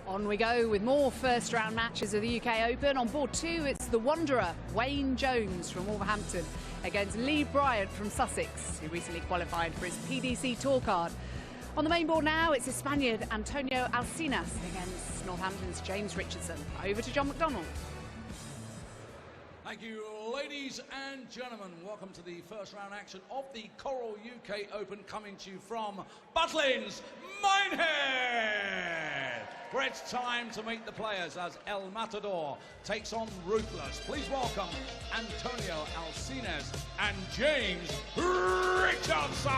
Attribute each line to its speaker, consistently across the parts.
Speaker 1: On we go with more first round matches of the UK Open. On board 2, it's the Wanderer, Wayne Jones from Wolverhampton against Lee Bryant from Sussex, who recently qualified for his PDC Tour card. On the main board now, it's his Spaniard Antonio Alcinas against Northampton's James Richardson. Over to John McDonald.
Speaker 2: Thank you, ladies and gentlemen. Welcome to the first round action of the Coral UK Open, coming to you from Butlins, Minehead, where it's time to meet the players as El Matador takes on Ruthless. Please welcome Antonio Alcinas and James Richardson.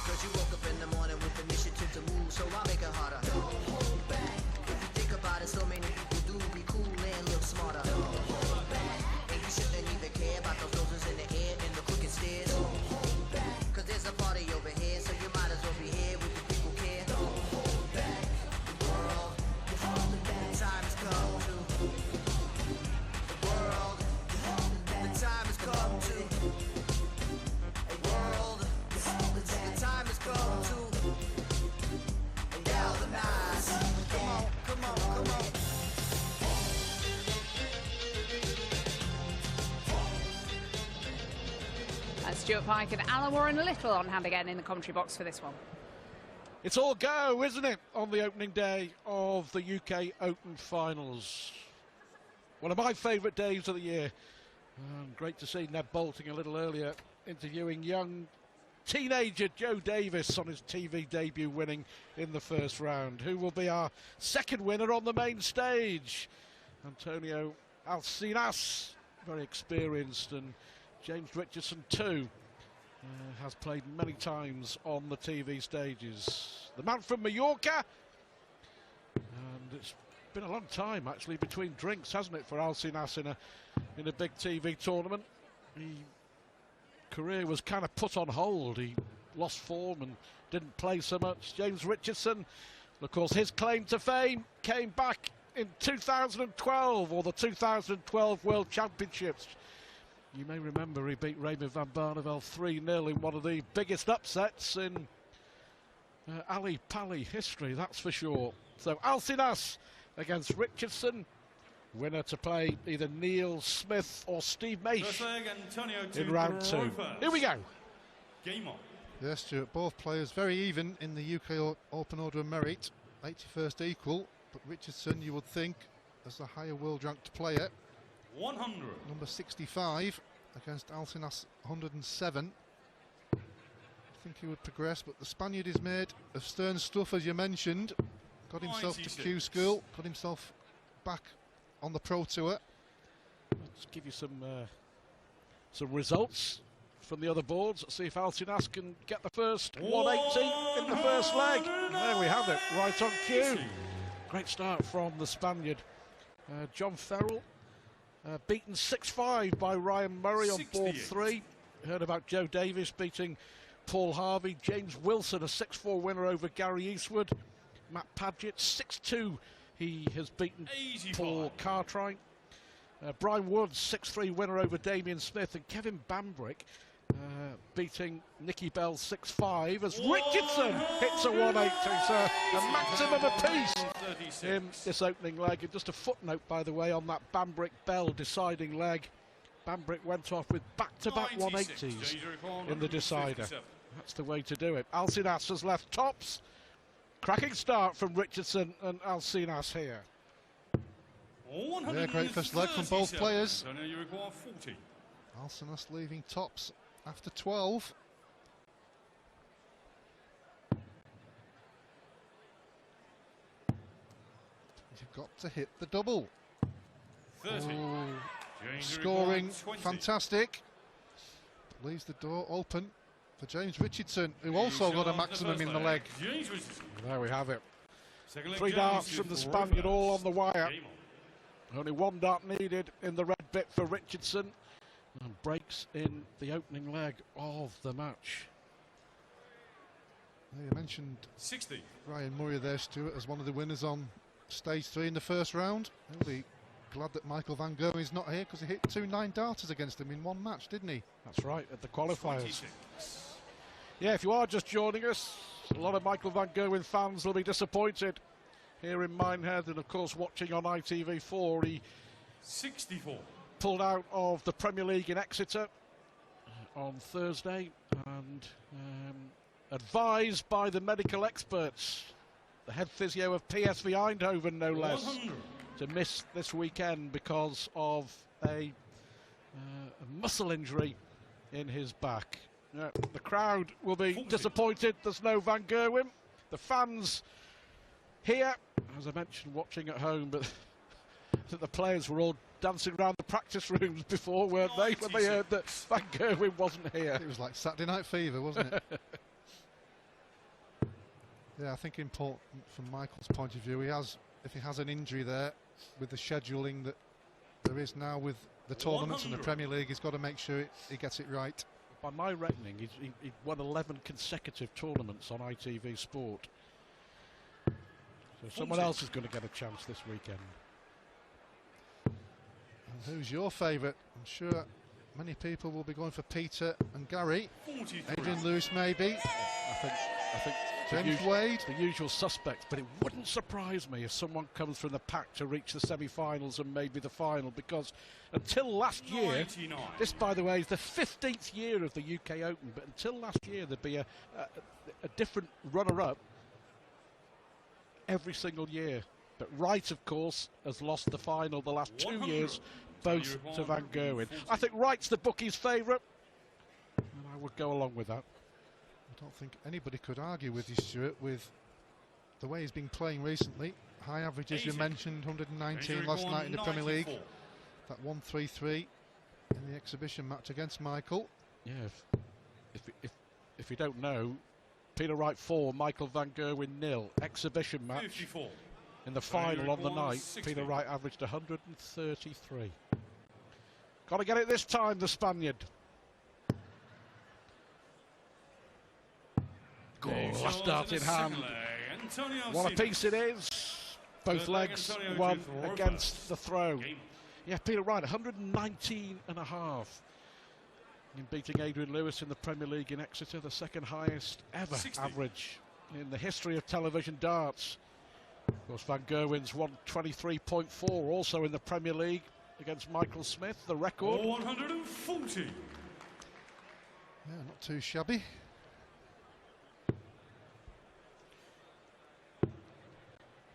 Speaker 3: Cause you woke up in the morning with the initiative to move, so I'll make it harder. Don't hold back. If you think about it, so many people do be cool and look smarter. Don't hold back. And you shouldn't even care about those noses in the air and the crooked stairs. Don't hold back. Cause there's a party over here, so you might as well be here with the people care. Don't hold back. The world, the time has come to. The world, the time has come to. The world, the time has come to. Galvanize. Come on, come on, come on.
Speaker 1: Stuart Pike and Alan Warren Little on hand again in the commentary box for this one.
Speaker 4: It's all go, isn't it, on the opening day of the UK Open Finals. One of my favourite days of the year. Great to see Ned Bolting a little earlier interviewing young teenager Joe Davis on his TV debut, winning in the first round. Who will be our second winner on the main stage? Antonio Alcinas, very experienced, and James Richardson too has played many times on the TV stages. The man from Mallorca, and it's been a long time actually between drinks, hasn't it, for Alcinas in a big TV tournament. His career was kind of put on hold. He lost form and didn't play so much. James Richardson, of course, his claim to fame came back in 2012, or the 2012 World Championships. You may remember he beat Raymond van Barneveld 3-0 in one of the biggest upsets in Ali Pali history, that's for sure. So Alcinas against Richardson. Winner to play either Neil Smith or Steve Maish in round 2. Here we go.
Speaker 5: Game on.
Speaker 6: Yes, Stuart, both players very even in the UK Open order of merit. 81st equal, but Richardson, you would think, as the higher world-ranked player.
Speaker 5: 100.
Speaker 6: Number 65 against Alcinas 107. I think he would progress, but the Spaniard is made of stern stuff, as you mentioned. Got himself
Speaker 5: 96.
Speaker 6: to Q School, got himself back on the Pro Tour.
Speaker 4: Let's give you some results from the other boards. Let's see if Alcinas can get the first 180 in the first leg. And there we have it, right on cue. Great start from the Spaniard. John Ferrell beaten 6-5 by Ryan Murray on board 3. Heard about Joe Davis beating Paul Harvey. James Wilson, a 6-4 winner over Gary Eastwood. Matt Padgett, 6-2. He has beaten
Speaker 5: 85.
Speaker 4: Paul Cartwright. Brian Woods, 6-3 winner over Damien Smith. And Kevin Bambrick beating Nicky Bell 6-5 as Richardson hits a 180. So a maximum apiece in this opening leg. And just a footnote, by the way, on that Bambrick-Bell deciding leg. Bambrick went off with back-to-back 180s in the decider. That's the way to do it. Alcinas has left tops. Cracking start from Richardson and Alcinas here.
Speaker 6: Yeah, great first leg from both players.
Speaker 5: You require 40.
Speaker 6: Alcinas leaving tops after 12. You've got to hit the double.
Speaker 5: 30.
Speaker 6: Oh,
Speaker 5: James
Speaker 6: scoring
Speaker 5: required 20.
Speaker 6: fantastic. Leaves the door open for James Richardson, who also got a maximum in the leg.
Speaker 5: James Richardson.
Speaker 4: There we have it.
Speaker 5: Second leg,
Speaker 4: 3
Speaker 5: James
Speaker 4: darts
Speaker 5: is
Speaker 4: from the
Speaker 5: for
Speaker 4: Spaniard,
Speaker 5: reverse.
Speaker 4: all on the wire.
Speaker 5: Game on.
Speaker 4: Only 1 dart needed in the red bit for Richardson. And breaks in the opening leg of the match.
Speaker 6: You mentioned
Speaker 5: 60.
Speaker 6: Ryan Murray there, Stuart, as one of the winners on stage 3 in the first round. He'll be glad that Michael Van Gerwen is not here, because he hit 2 9-darters against him in one match, didn't he?
Speaker 4: That's right, at the qualifiers.
Speaker 5: 26.
Speaker 4: Yeah, if you are just joining us, a lot of Michael Van Gerwen fans will be disappointed here in Minehead, and of course watching on ITV4. He
Speaker 5: 64.
Speaker 4: pulled out of the Premier League in Exeter on Thursday, and advised by the medical experts, the head physio of PSV Eindhoven no less,
Speaker 5: 100.
Speaker 4: to miss this weekend because of a muscle injury in his back. The crowd will be
Speaker 5: 40.
Speaker 4: disappointed there's no Van Gerwen. The fans here, as I mentioned, watching at home, but the players were all dancing around the practice rooms before, weren't they, when they heard that Van Gerwen wasn't here.
Speaker 6: It was like Saturday Night Fever, wasn't it? Yeah, I think important from Michael's point of view, if he has an injury there, with the scheduling that there is now with the tournaments
Speaker 5: 100.
Speaker 6: and the Premier League, he's got to make sure he gets it right.
Speaker 4: By my reckoning, he won 11 consecutive tournaments on ITV Sport. So someone else is going to get a chance this weekend.
Speaker 6: And who's your favourite? I'm sure many people will be going for Peter and Gary.
Speaker 5: 43.
Speaker 6: Adrian Lewis maybe.
Speaker 4: I think
Speaker 6: James Wade.
Speaker 4: the usual suspects, but it wouldn't surprise me if someone comes from the pack to reach the semi-finals and maybe the final, because until last year,
Speaker 5: 99.
Speaker 4: this, by the way, is the 15th year of the UK Open, but until last year there'd be a different runner-up every single year. But Wright, of course, has lost the final the last 2 years, both to Van Gerwen. I think Wright's the bookies' favourite, and I would go along with that.
Speaker 6: I don't think anybody could argue with you, Stuart, with the way he's been playing recently. High averages, you
Speaker 5: 80.
Speaker 6: mentioned, 119 last night in the Premier League. That 1-3-3 in the exhibition match against Michael.
Speaker 4: Yeah, if you don't know, Peter Wright 4, Michael Van Gerwen 0, exhibition match.
Speaker 5: 54.
Speaker 4: In the final on the night,
Speaker 5: 60.
Speaker 4: Peter Wright averaged 133. Got to get it this time, the Spaniard. Last start in hand. What a piece it is. Both legs, one against the throw. Yeah, Peter Wright, 119 and a half. In beating Adrian Lewis in the Premier League in Exeter, the second highest ever
Speaker 5: 60.
Speaker 4: average in the history of television darts. Of course, Van Gerwen's 123.4, also in the Premier League against Michael Smith, the record.
Speaker 5: 140.
Speaker 6: Yeah, not too shabby.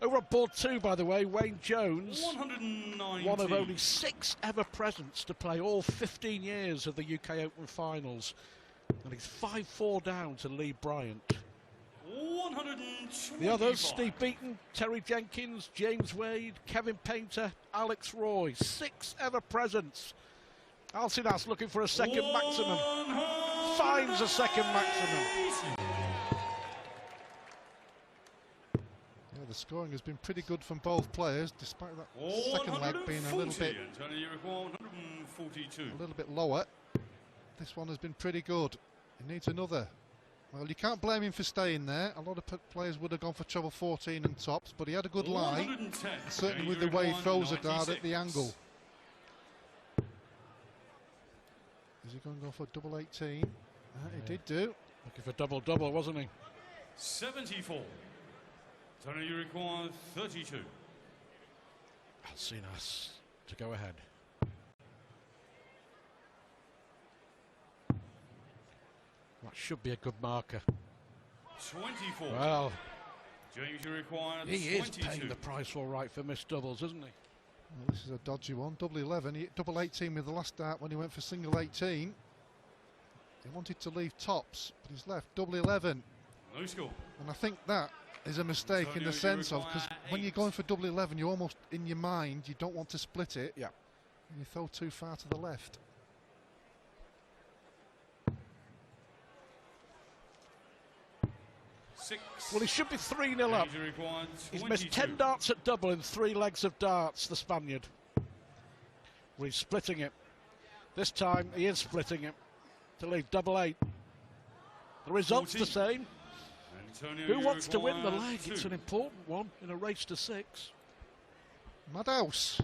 Speaker 4: Over at board 2, by the way, Wayne Jones,
Speaker 5: 190.
Speaker 4: one of only 6 ever presents to play all 15 years of the UK Open finals. And he's 5-4 down to Lee Bryant.
Speaker 5: 125.
Speaker 4: The others, Steve Beaton, Terry Jenkins, James Wade, Kevin Painter, Alex Roy, 6 ever presents. Alcinas looking for a second maximum. Finds a second maximum.
Speaker 6: Yeah, the scoring has been pretty good from both players, despite that second leg being a little bit lower. This one has been pretty good. He needs another. Well, you can't blame him for staying there. A lot of players would have gone for treble 14 and tops, but he had a good lie, certainly with the way he throws a dart at the angle. Is he going to go for double 18? He did do.
Speaker 4: Looking for double-double, wasn't he?
Speaker 5: 74. Tony, you require 32.
Speaker 4: Alcinas to go ahead. That should be a good marker.
Speaker 5: 24.
Speaker 4: Well,
Speaker 5: James, you require
Speaker 4: he
Speaker 5: 22.
Speaker 4: is paying the price all right for missed doubles, isn't he?
Speaker 6: Well, this is a dodgy one. Double 11. He hit double 18 with the last dart when he went for single 18. He wanted to leave tops, but he's left double 11.
Speaker 5: No score.
Speaker 6: And I think that is a mistake in the sense of, because when you're going for double 11, you almost, in your mind, you don't want to split it.
Speaker 4: Yeah.
Speaker 6: And you throw too far to the left.
Speaker 4: Well, he should be 3-0 up. He's missed 10 darts at double in 3 legs of darts, the Spaniard. Well, he's splitting it. This time, he is splitting it to leave double 8. The result's
Speaker 5: 14.
Speaker 4: the same.
Speaker 5: Antonio,
Speaker 4: Who wants to win the leg?
Speaker 5: 2.
Speaker 4: It's an important one in a race to 6.
Speaker 6: Madhouse.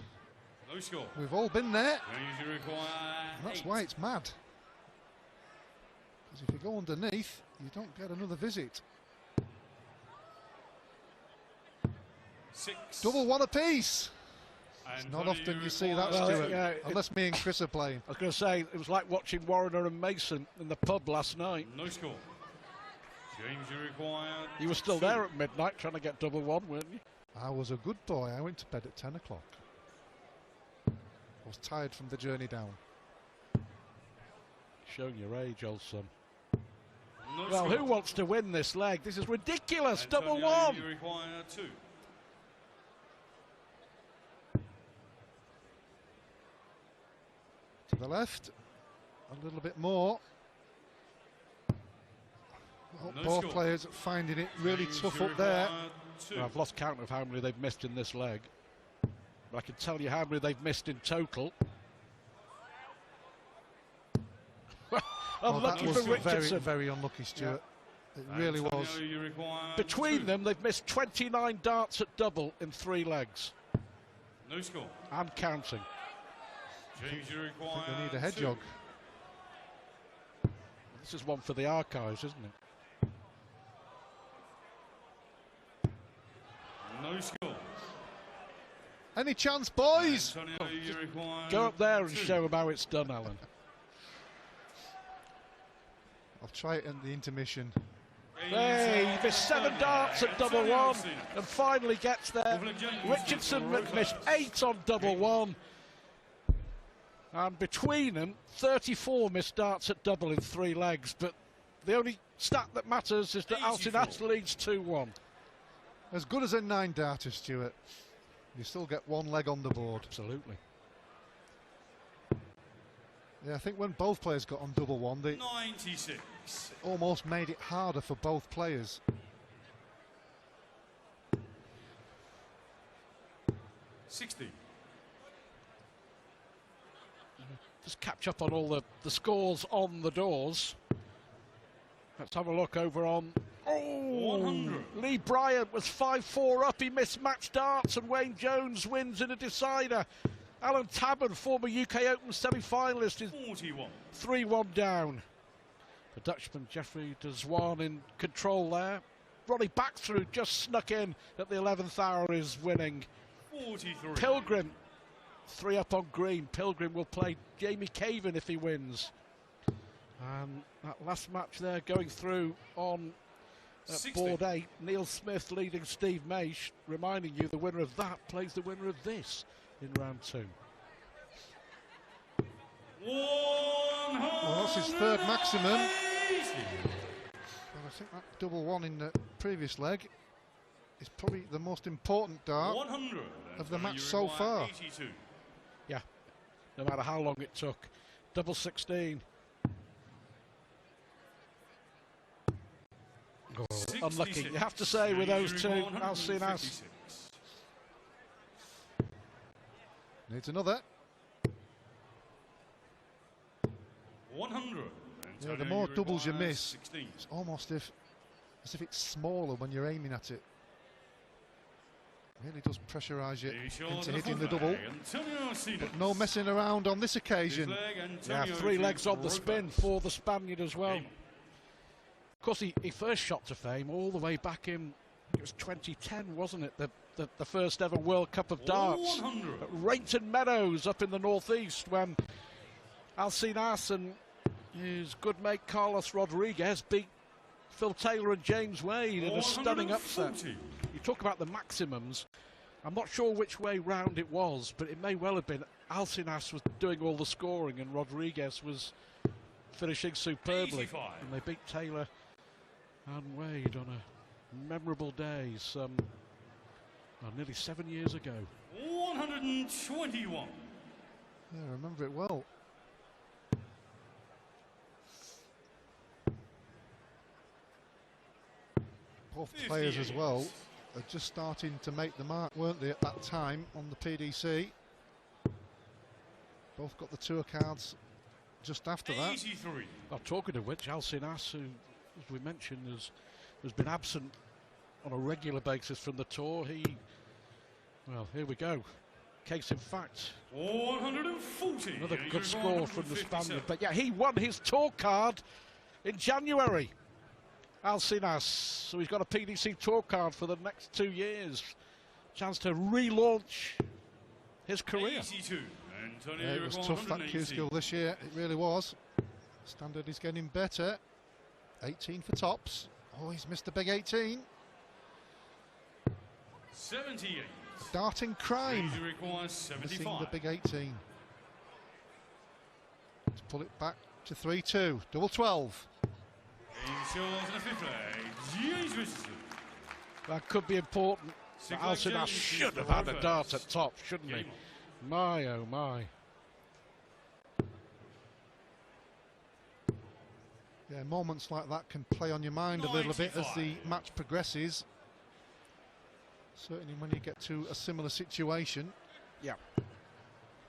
Speaker 5: No score.
Speaker 6: We've all been there.
Speaker 5: James, you require
Speaker 6: And that's
Speaker 5: 8.
Speaker 6: why it's mad. Because if you go underneath, you don't get another visit.
Speaker 5: 6.
Speaker 6: Double one apiece. It's
Speaker 5: And
Speaker 6: not
Speaker 5: Tony,
Speaker 6: often you
Speaker 5: require
Speaker 6: see that,
Speaker 4: Well,
Speaker 6: Stuart,
Speaker 4: yeah,
Speaker 6: unless me and Chris are playing.
Speaker 4: I was going to say, it was like watching Warner and Mason in the pub last night.
Speaker 5: No score. James, you require.
Speaker 4: You were still
Speaker 5: 2.
Speaker 4: there at midnight trying to get double one, weren't you?
Speaker 6: I was a good boy. I went to bed at 10 o'clock. I was tired from the journey down.
Speaker 4: Showing your age, old son.
Speaker 5: No
Speaker 4: Well,
Speaker 5: score.
Speaker 4: who wants to win this leg? This is ridiculous.
Speaker 5: Antonio,
Speaker 4: Double one.
Speaker 5: You require 2.
Speaker 6: To the left, a little bit more.
Speaker 5: No
Speaker 6: Both
Speaker 5: score.
Speaker 6: players finding it really
Speaker 5: James,
Speaker 6: tough
Speaker 5: you
Speaker 6: up there.
Speaker 5: require 2.
Speaker 4: Well, I've lost count of how many they've missed in this leg. But I can tell you how many they've missed in total.
Speaker 6: Oh, that
Speaker 4: Unlucky
Speaker 6: was
Speaker 4: for Richardson.
Speaker 6: very, very unlucky, Stuart. It really
Speaker 5: Antonio,
Speaker 6: was.
Speaker 5: You require
Speaker 4: Between
Speaker 5: 2.
Speaker 4: them, they've missed 29 darts at double in 3 legs.
Speaker 5: No score.
Speaker 4: And counting.
Speaker 5: James, you
Speaker 6: I
Speaker 5: require.
Speaker 6: think they need a head
Speaker 5: 2.
Speaker 6: jog.
Speaker 4: This is one for the archives, isn't it?
Speaker 5: No score.
Speaker 6: Any chance, boys?
Speaker 5: Antonio, you require.
Speaker 4: Go up there and
Speaker 5: 2.
Speaker 4: show them how it's done, Alan.
Speaker 6: I'll try it in the intermission.
Speaker 4: Hey, he missed 7 darts at double one and finally gets there. Richardson missed 8 on double one. And between them, 34 missed darts at double in 3 legs. But the only stat that matters is that
Speaker 5: 84.
Speaker 4: Alcinas leads 2-1.
Speaker 6: As good as a 9-darter, Stuart. You still get 1 leg on the board.
Speaker 4: Absolutely.
Speaker 6: Yeah, I think when both players got on double one, they
Speaker 5: 96.
Speaker 6: almost made it harder for both players.
Speaker 5: 60.
Speaker 4: Just catch up on all the scores on the doors. Let's have a look over on... Oh,
Speaker 5: 100.
Speaker 4: Lee Bryant was 5-4 up. He missed match darts and Wayne Jones wins in a decider. Alan Tabban, former UK Open semi-finalist, is
Speaker 5: 41.
Speaker 4: 3-1 down. The Dutchman Jeffrey de Zwaan in control there. Ronnie Backthrough just snuck in at the 11th hour is winning.
Speaker 5: 43.
Speaker 4: Pilgrim, 3 up on green. Pilgrim will play Jamie Caven if he wins. And that last match there going through on
Speaker 5: 60.
Speaker 4: board 8. Neil Smith leading Steve Maish, reminding you the winner of that plays the winner of this in round 2.
Speaker 6: Well, that's his 3rd maximum. And I think that double one in the previous leg is probably the most important dart
Speaker 5: 100
Speaker 6: of the match
Speaker 5: you
Speaker 6: so
Speaker 5: require
Speaker 6: far.
Speaker 5: 82.
Speaker 4: Yeah, no matter how long it took. Double 16. Oh, unlucky,
Speaker 5: 66.
Speaker 4: you have to say, with those two.
Speaker 5: James,
Speaker 4: Alcinas.
Speaker 5: 156.
Speaker 6: Needs another.
Speaker 5: 100.
Speaker 6: Yeah, the
Speaker 5: Antonio,
Speaker 6: more doubles you
Speaker 5: require
Speaker 6: miss,
Speaker 5: 16.
Speaker 6: it's almost as if it's smaller when you're aiming at it. Really does pressurise you
Speaker 5: He short
Speaker 6: into
Speaker 5: of
Speaker 6: hitting the
Speaker 5: full
Speaker 6: double.
Speaker 5: leg, Antonio Alcinas.
Speaker 6: But no messing around on this
Speaker 5: His
Speaker 6: occasion.
Speaker 5: leg,
Speaker 4: Yeah,
Speaker 5: Antonio
Speaker 4: 3 legs on the
Speaker 5: Alcinas.
Speaker 4: spin for the Spaniard as well.
Speaker 5: Game.
Speaker 4: Of course, he first shot to fame all the way back in, it was 2010, wasn't it? The first ever World Cup of Darts
Speaker 5: 100.
Speaker 4: at Rainton Meadows up in the northeast, when Alcinas and his good mate Carlos Rodriguez beat Phil Taylor and James Wade in a stunning upset.
Speaker 5: 140.
Speaker 4: You talk about the maximums. I'm not sure which way round it was, but it may well have been Alcinas was doing all the scoring and Rodriguez was finishing superbly.
Speaker 5: 85.
Speaker 4: And they beat Taylor and Wade on a memorable day nearly 7 years ago.
Speaker 5: 121.
Speaker 6: Yeah, I remember it well. Both players as
Speaker 5: 58.
Speaker 6: well are just starting to make the mark, weren't they, at that time on the PDC? Both got the tour cards just after that.
Speaker 5: 83.
Speaker 4: Well, talking of which, Alcinas, who, as we mentioned, has been absent on a regular basis from the tour. Well, here we go. Case in fact.
Speaker 5: 140.
Speaker 4: Another
Speaker 5: He's
Speaker 4: good score from the
Speaker 5: 157.
Speaker 4: Spaniard. But yeah, he won his tour card in January. Alcinas. So he's got a PDC tour card for the next 2 years. chance to relaunch his career.
Speaker 5: 82.
Speaker 6: Yeah, it was tough, that Q-School this year. It really was. Standard is getting better. 18 for tops. Oh, he's missed the big 18.
Speaker 5: 78.
Speaker 6: Darting crime.
Speaker 5: Requires
Speaker 6: Missing
Speaker 5: 75.
Speaker 6: the big 18. To pull it back to 3-2. Double 12.
Speaker 5: James Richardson.
Speaker 4: That could be important. Alcinas should have had a dart at top, shouldn't he? My, oh my.
Speaker 6: Yeah, moments like that can play on your mind a little bit as the match progresses. Certainly when you get to a similar situation.
Speaker 4: Yeah.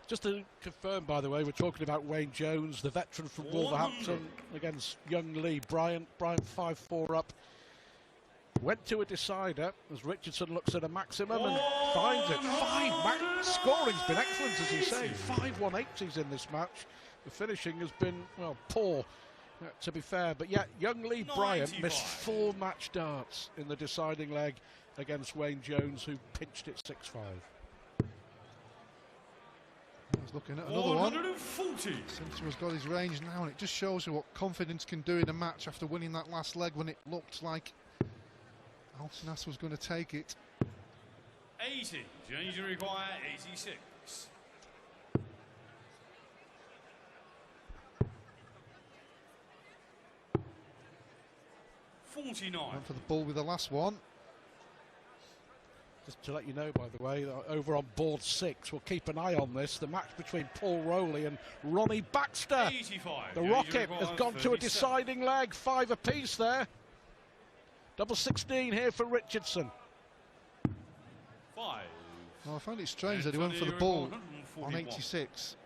Speaker 4: Just to confirm, by the way, we're talking about Wayne Jones, the veteran from Wolverhampton, against young Lee Bryant. Bryant 5-4 up. Went to a decider as Richardson looks at a maximum and finds it. Scoring's been excellent, as you say. 5 180s in this match. The finishing has been, well, poor, to be fair. But yet, young Lee Bryant missed 4 match darts in the deciding leg against Wayne Jones, who pinched it 6-5.
Speaker 6: He's looking at another one.
Speaker 5: 140.
Speaker 6: Simpson's got his range now, and it just shows you what confidence can do in a match after winning that last leg when it looked like Alcinas was going to take it.
Speaker 5: 80. Change require 86. 49.
Speaker 6: Went for the ball with the last one.
Speaker 4: Just to let you know, by the way, over on board 6, we'll keep an eye on this. The match between Paul Rowley and Ronnie Baxter.
Speaker 5: 85.
Speaker 4: The Rocket has gone to a deciding leg, 5 apiece there. Double 16 here for Richardson.
Speaker 5: 5.
Speaker 6: Well, I find it strange that he went for the ball on 86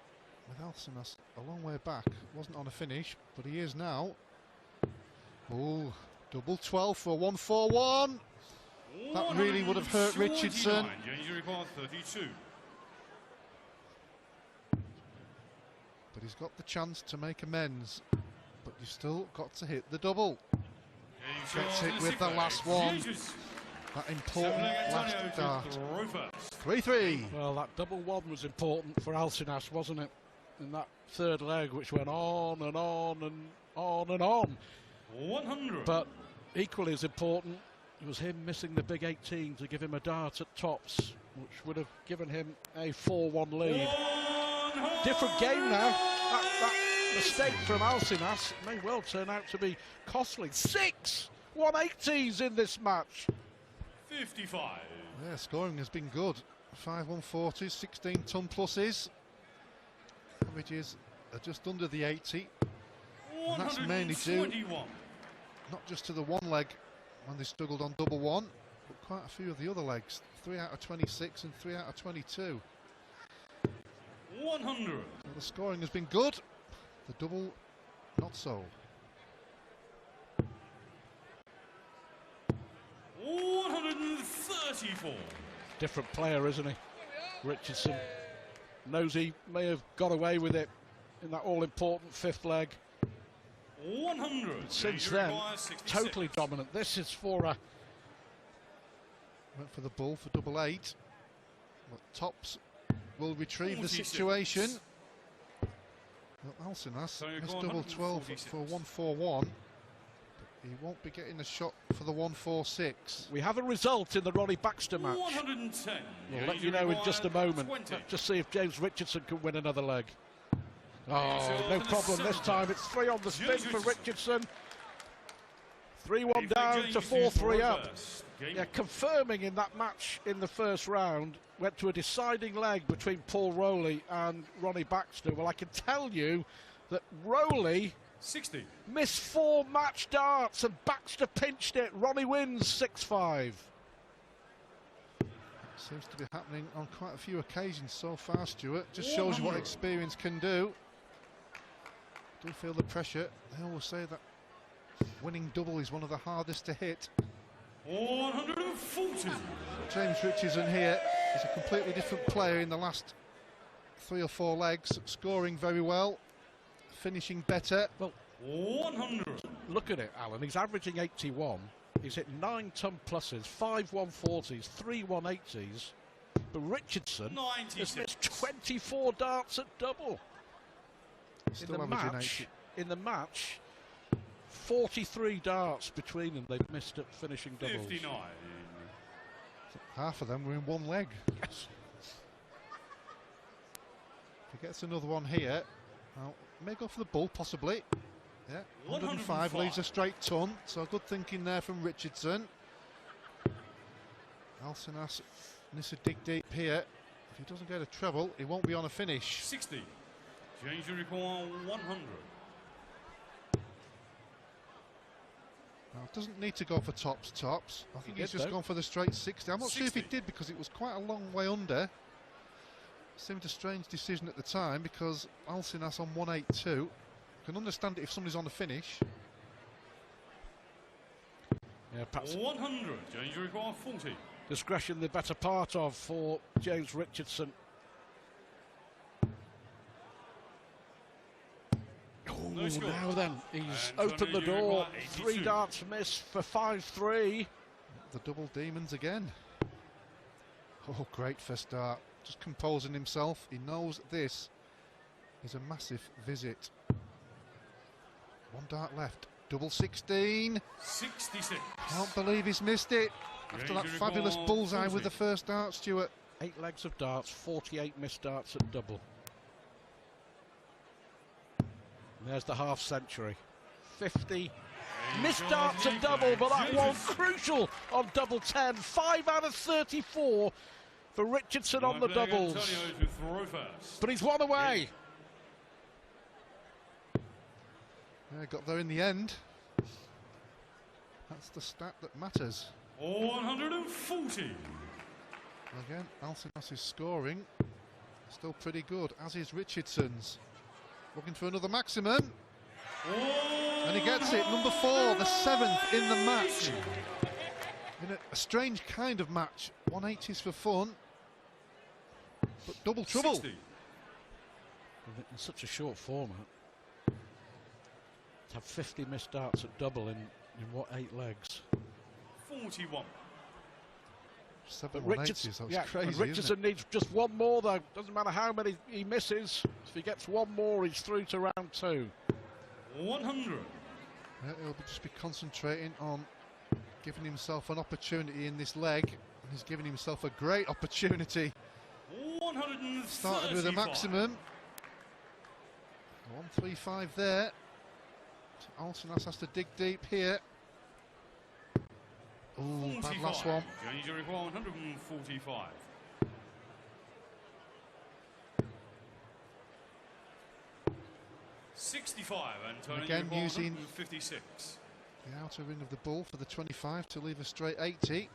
Speaker 6: with Alcinas a long way back. Wasn't on a finish, but he is now. Oh, double 12 for 141. That really would have hurt Richardson.
Speaker 5: 32.
Speaker 6: But he's got the chance to make amends. But you've still got to hit the double. Gets it with the last one. That important last dart. 3-3.
Speaker 4: Well, that double 1 was important for Alcinas, wasn't it? In that third leg, which went on and on and on and on.
Speaker 5: 100.
Speaker 4: But equally as important, it was him missing the big 18 to give him a dart at tops, which would have given him a 4-1 lead. Different game now. That mistake from Alcinas may well turn out to be costly. 6 180s in this match.
Speaker 5: 55.
Speaker 6: Yeah, scoring has been good. 5 140s, 16 ton pluses. Averages are just under the 80. And that's mainly due not just to the one leg when they struggled on double 1, but quite a few of the other legs. 3 out of 26 and 3 out of 22.
Speaker 5: 100.
Speaker 6: So the scoring has been good. The double, not so.
Speaker 5: 134.
Speaker 4: Different player, isn't he? Richardson knows he may have got away with it in that all-important 5th leg.
Speaker 5: 100.
Speaker 4: But since then, totally dominant. This is for a...
Speaker 6: Went for the ball for double 8. But tops will retrieve 46. The situation. Well, Alcinas missed double 12 for 141. He won't be getting a shot for the 146.
Speaker 4: We have a result in the Ronnie Baxter match.
Speaker 5: 110.
Speaker 4: We'll let you know in just a moment. Let's just see if James Richardson can win another leg. Oh, no problem this time. It's 3 on the spin for Richardson. 3-1 down to 4-3 up. Yeah, confirming in that match in the first round, went to a deciding leg between Paul Rowley and Ronnie Baxter. Well, I can tell you that Rowley
Speaker 5: 60.
Speaker 4: missed 4 match darts and Baxter pinched it. Ronnie wins 6-5.
Speaker 6: Seems to be happening on quite a few occasions so far, Stuart. Just shows you what experience can do. Do feel the pressure. They always say that winning double is one of the hardest to hit.
Speaker 5: 140.
Speaker 6: James Richardson here is a completely different player in the last 3 or 4 legs, scoring very well, finishing better.
Speaker 4: Well,
Speaker 5: 100.
Speaker 4: Look at it, Alan. He's averaging 81. He's hit 9 ton pluses, 5 140s, 3 180s. But Richardson has missed 24 darts at double. In the match, 43 darts between them they've missed at finishing doubles.
Speaker 5: 59.
Speaker 6: Half of them were in one leg.
Speaker 4: Yes.
Speaker 6: If he gets another one here, well, may go for the bull, possibly. Yeah, 105 leaves a straight ton, so good thinking there from Richardson. Alcinas needs to dig deep here. If he doesn't get a treble, he won't be on a finish.
Speaker 5: 60. Change the record 100.
Speaker 6: Now, doesn't need to go for tops. I think he's just gone for the straight 60. I'm not sure if he did, because it was quite a long way under. Seemed a strange decision at the time, because Alcinas on 182. Can understand it if somebody's on the finish.
Speaker 4: Yeah, perhaps
Speaker 5: 100. Change the record 40.
Speaker 4: discretion the better part of for James Richardson. Oh, now then, he's opened the door. 3 darts miss for 5-3.
Speaker 6: The double demons again. Oh, great first dart. Just composing himself. He knows this is a massive visit. 1 dart left. Double 16.
Speaker 5: 66.
Speaker 6: Can't believe he's missed it. After that fabulous bullseye with the first dart, Stuart.
Speaker 4: 8 legs of darts, 48 missed darts at double. And there's the half century. 50 missed darts at double, but that one crucial on double 10. 5 out of 34 for Richardson on the doubles. But he's one away.
Speaker 6: Yeah, got there in the end. That's the stat that matters.
Speaker 5: 140.
Speaker 6: Again, Alcinas is scoring. Still pretty good, as is Richardson's. Looking for another maximum. And he gets it, number 4, the 7th in the match. In a strange kind of match. 180s for fun, but double trouble.
Speaker 5: 60.
Speaker 4: In such a short format, to have 50 missed darts at double in what, 8 legs?
Speaker 5: 41.
Speaker 6: 7 180s, that's crazy.
Speaker 4: Richardson needs just 1 more though. Doesn't matter how many he misses. If he gets 1 more, he's through to round 2.
Speaker 5: 100.
Speaker 6: Yeah, he'll just be concentrating on giving himself an opportunity in this leg. And he's giving himself a great opportunity.
Speaker 5: 135.
Speaker 6: Started with a maximum. 135 there. Alcinas has to dig deep here. Ooh, bad last one.
Speaker 5: Change your record 145. And
Speaker 6: again using
Speaker 5: 56.
Speaker 6: The outer ring of the ball for the 25 to leave a straight 80.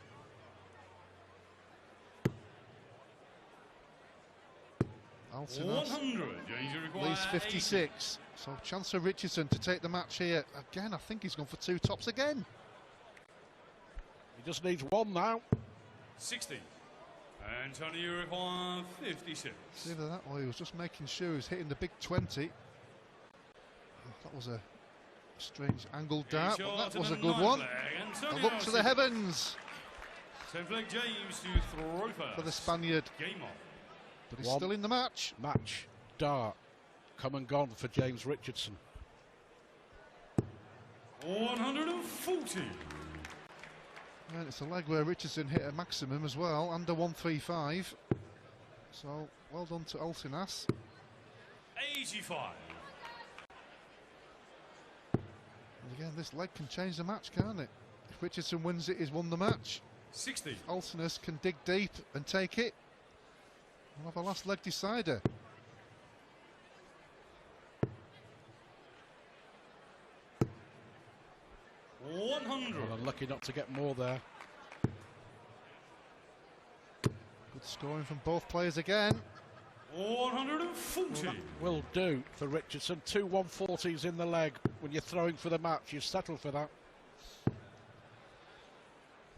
Speaker 6: Alcinas
Speaker 5: 100.
Speaker 6: leaves 56. So chance for Richardson to take the match here. Again, I think he's gone for 2 tops again.
Speaker 4: He just needs 1 now.
Speaker 5: 60. Antonio requires 56.
Speaker 6: Either that or he was just making sure he was hitting the big 20. Oh, that was a strange angled dart, but that was a good one. A look to the heavens
Speaker 5: James to throw first.
Speaker 6: for the Spaniard.
Speaker 5: Game on.
Speaker 6: But he's still in the match.
Speaker 4: Match, dart, come and gone for James Richardson.
Speaker 5: 140.
Speaker 6: And it's a leg where Richardson hit a maximum as well, under 135. So well done to Alcinas.
Speaker 5: 85.
Speaker 6: And again, this leg can change the match, can't it? If Richardson wins it, he's won the match.
Speaker 5: 60.
Speaker 6: If Alcinas can dig deep and take it, we'll have a last leg decider.
Speaker 4: Well, unlucky not to get more there.
Speaker 6: Good scoring from both players again.
Speaker 5: 140.
Speaker 4: Well, that will do for Richardson. 2 140s in the leg. When you're throwing for the match, you settle for that.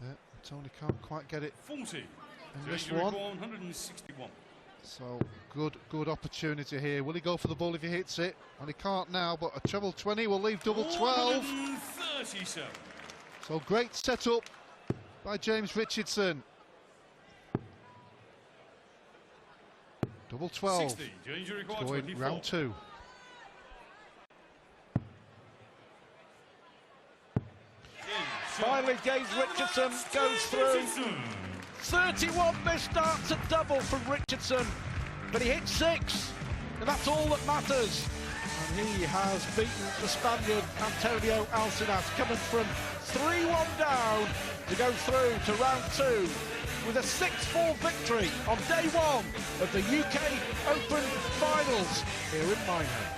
Speaker 6: Yeah, Tony can't quite get it
Speaker 5: 40.
Speaker 6: in this one.
Speaker 5: 161.
Speaker 6: So good opportunity here. Will he go for the ball if he hits it? Well, he can't now, but a treble 20 will leave double 12.
Speaker 5: 37.
Speaker 6: So great setup by James Richardson. Double 12.
Speaker 5: 60. Danger required
Speaker 6: Going
Speaker 5: 24.
Speaker 6: round 2.
Speaker 4: Finally, James Richardson goes through. 31 missed darts, a double from Richardson, but he hit 6, and that's all that matters. And he has beaten the Spaniard Antonio Alcinas, coming from 3-1 down to go through to round 2 with a 6-4 victory on day 1 of the UK Open Finals here in Minehead.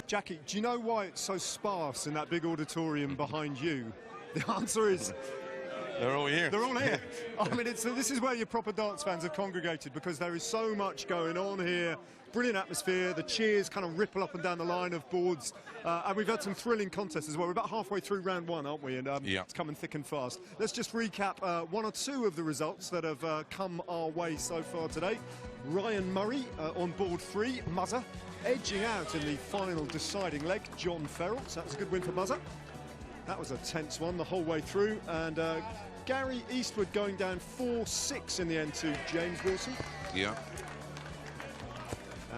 Speaker 7: Jackie, do you know why it's so sparse in that big auditorium behind you? The answer is...
Speaker 8: They're all here.
Speaker 7: They're all here. I mean, this is where your proper darts fans have congregated, because there is so much going on here. Brilliant atmosphere. The cheers kind of ripple up and down the line of boards. And we've had some thrilling contests as well. We're about halfway through round 1, aren't we? And it's coming thick and fast. Let's just recap 1 or 2 of the results that have come our way so far today. Ryan Murray on board 3, Muzzer. Edging out in the final deciding leg, John Ferrell. So that's a good win for Muzzer. That was a tense one the whole way through. And Gary Eastwood going down 4-6 in the end to James Wilson.
Speaker 8: Yeah.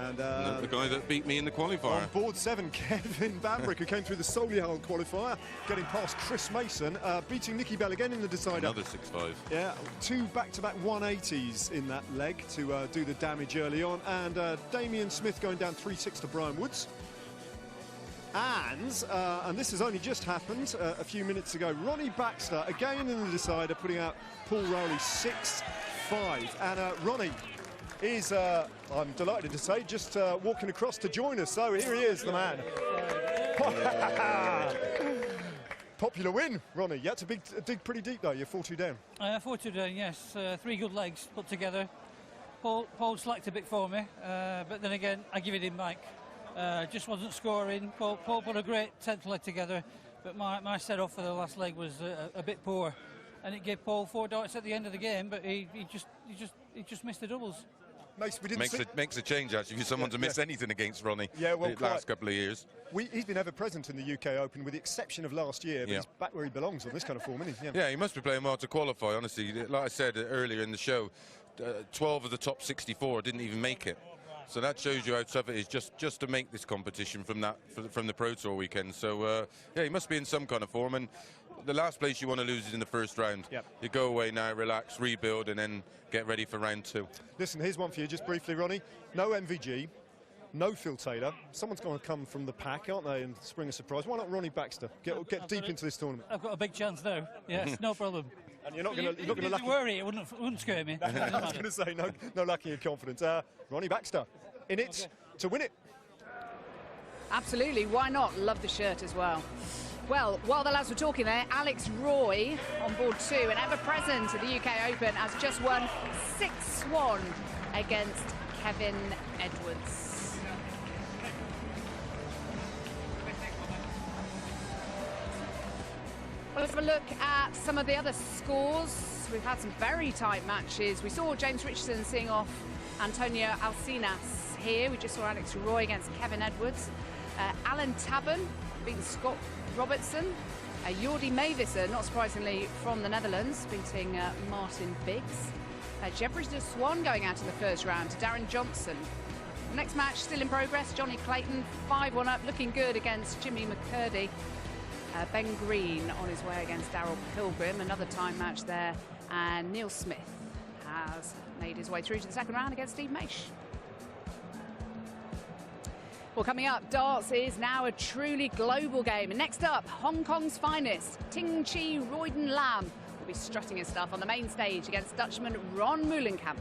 Speaker 7: And
Speaker 8: the guy that beat me in the qualifier.
Speaker 7: On board 7, Kevin Bambrick, who came through the Solihull qualifier, getting past Chris Mason, beating Nicky Bell again in the decider.
Speaker 8: Another 6-5.
Speaker 7: Yeah, 2 back-to-back 180s in that leg to do the damage early on. And Damien Smith going down 3-6 to Brian Woods. And this has only just happened a few minutes ago, Ronnie Baxter, again in the decider, putting out Paul Rowley 6-5. And Ronnie is, I'm delighted to say, just walking across to join us. So here he is, the man. Popular win, Ronnie. You had to dig pretty deep, though. You're 4-2 down.
Speaker 9: 4-2 down, yes. 3 good legs put together. Paul slacked a bit for me, but then again, I give it him back. Just wasn't scoring. Paul put a great 10th leg together, but my set-off for the last leg was a bit poor, and it gave Paul 4 darts at the end of the game, but he just missed the doubles.
Speaker 8: Makes a change, actually, for someone to miss anything against Ronnie the last couple of years.
Speaker 7: He's been ever present in the UK Open, with the exception of last year, but he's back where he belongs on this kind of form, isn't he?
Speaker 8: Yeah, he must be playing well to qualify, honestly. Like I said earlier in the show, 12 of the top 64 didn't even make it. So that shows you how tough it is just to make this competition from the Pro Tour weekend. So, yeah, he must be in some kind of form. And the last place you want to lose is in the first round.
Speaker 7: Yep.
Speaker 8: You go away now, relax, rebuild, and then get ready for round 2.
Speaker 7: Listen, here's one for you, just briefly, Ronnie. No MVG, no Phil Taylor. Someone's going to come from the pack, aren't they, and spring a surprise. Why not Ronnie Baxter? Get deep into this tournament.
Speaker 9: I've got a big chance now. Yes, no problem.
Speaker 7: And you're not going to
Speaker 9: lucky. Worry, it wouldn't scare me.
Speaker 7: I was going to say, no lacking in confidence. Ronnie Baxter in it to win it.
Speaker 1: Absolutely, why not? Love the shirt as well. Well, while the lads were talking there, Alex Roy on board 2 and ever present at the UK Open has just won 6-1 against Kevin Edwards. Well, let's have a look at some of the other scores. We've had some very tight matches. We saw James Richardson seeing off Antonio Alcinas here. We just saw Alex Roy against Kevin Edwards. Alan Tabben beating Scott Robertson. Jordi Mavison, not surprisingly, from the Netherlands, beating Martin Biggs. Jeffrey de Swan going out in the first round to Darren Johnson. The next match still in progress. Johnny Clayton 5-1 up, looking good against Jimmy McCurdy. Ben Green on his way against Darryl Pilgrim. Another time match there. And Neil Smith has made his way through to the second round against Steve Maish. Well, coming up, darts is now a truly global game. And next up, Hong Kong's finest, Ting Chi Royden Lam, will be strutting his stuff on the main stage against Dutchman Ron Meulenkamp.